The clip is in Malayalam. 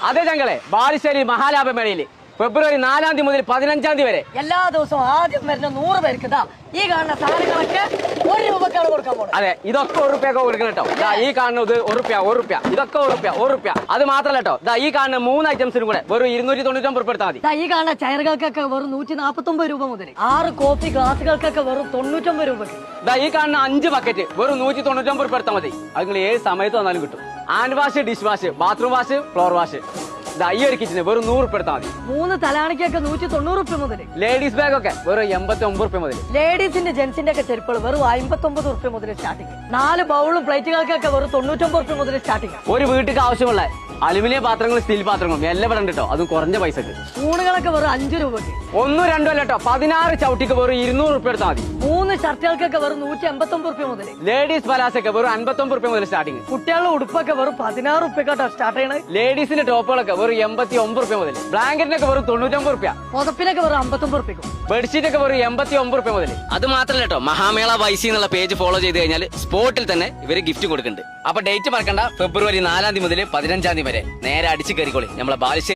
അതെ ഞങ്ങളെ ബാലുശ്ശേരി മഹാലാഭമേളയിൽ ഫെബ്രുവരി 4-ാം തീയതി മുതൽ 15-ാം തീയതി വരെ എല്ലാ ദിവസവും ആദ്യം വരുന്ന 100 പേർക്ക് ഈ കാണുന്ന സാധനങ്ങളൊക്കെ 1 രൂപക്കാണ് കൊടുക്കാൻ പോകുന്നത്. അതെ, ഇതൊക്കെ 1 രൂപയൊക്കെ കൊടുക്കണം കേട്ടോ. ഈ കാണുന്നത് 1 രൂപ, ഇതൊക്കെ 1 രൂപ. അത് മാത്രമല്ല കേട്ടോ, ഈ കാണുന്ന 3 ഐറ്റംസിനും കൂടെ വെറും 299 രൂപ എടുത്താൽ മതി. ഈ കാണുന്ന ചെയറുകൾക്കൊക്കെ വെറും 149 രൂപ മുതൽ 6 കോഫി ഗ്ലാസുകൾക്കൊക്കെ വെറും 99 രൂപ. ഈ കാണുന്ന 5 ബക്കറ്റ് വെറും 199 രൂപ എടുത്താൽ മതി. അത് നിങ്ങൾ ഏത് സമയത്ത് വന്നാലും കിട്ടും. Hand wash, dish wash, bathroom wash, floor wash, ഈ ഒരു കിച്ചന് വെറും 100 രൂപ എടുത്താൽ മതി. 3 തലാണിക്കൊക്കെ 190 രൂപ മുതൽ. ലേഡീസ് ബാഗ് ഒക്കെ വെറും 89 രൂപ മുതൽ. ലേഡീസിന്റെ ജെന്റ്സിന്റെ ഒക്കെ ചെരുപ്പുകൾ വെറും 59 രൂപ മുതൽ സ്റ്റാർട്ടിങ്. 4 ബൗളും പ്ലേറ്റുകൾക്കൊക്കെ വെറും 99 രൂപ മുതൽ സ്റ്റാർട്ടിങ്. ഒരു വീട്ടിലേക്ക് ആവശ്യമുള്ള അലുമിനിയം പാത്രങ്ങളും സ്റ്റീൽ പാത്രങ്ങളും എല്ലാം ഇവിടെ ഉണ്ട് കേട്ടോ. അതും കുറഞ്ഞ പൈസക്ക്. സ്പൂണുകളൊക്കെ വെറും 5 രൂപക്ക്. 1, 2 അല്ല കേട്ടോ, 16 ചവിട്ടിക്ക് വെറും 200 രൂപ എടുത്താൽ മതി. 3 ഷർട്ടുകൾക്കൊക്കെ വെറും 189 രൂപ മുതൽ. ലേഡീസ് പലാസൊക്കെ വെറും 59 രൂപ മുതൽ സ്റ്റാർട്ടിങ്. കുട്ടികളുടെ ഉടുപ്പൊക്കെ വെറും 16 രൂപക്കാട്ടോ സ്റ്റാർട്ട് ചെയ്യണത്. ലേഡീസിന്റെ ടോപ്പുകളൊക്കെ വെറും 89 രൂപ മുതൽ. ബ്ലാങ്കറ്റിനൊക്കെ വെറും 99 രൂപ. പുതപ്പിനൊക്കെ വെറും 59 രൂപയ്ക്കും. ബെഡ്ഷീറ്റ് ഒക്കെ വെറും 89 രൂപ മുതൽ. അത് മാത്രമല്ല കേട്ടോ, മഹാമേള വൈസി എന്നുള്ള പേജ് ഫോളോ ചെയ്ത് കഴിഞ്ഞാൽ സ്പോട്ടിൽ തന്നെ ഇവര് ഗിഫ്റ്റ് കൊടുക്കുന്നുണ്ട്. അപ്പൊ ഡേറ്റ് മറക്കണ്ട, ഫെബ്രുവരി 4-ാം തീയതി മുതൽ 15-ാം തീയതി വരെ നേരെ അടിച്ചു കയറിക്കോളി നമ്മളെ ബാലുശ്ശേരി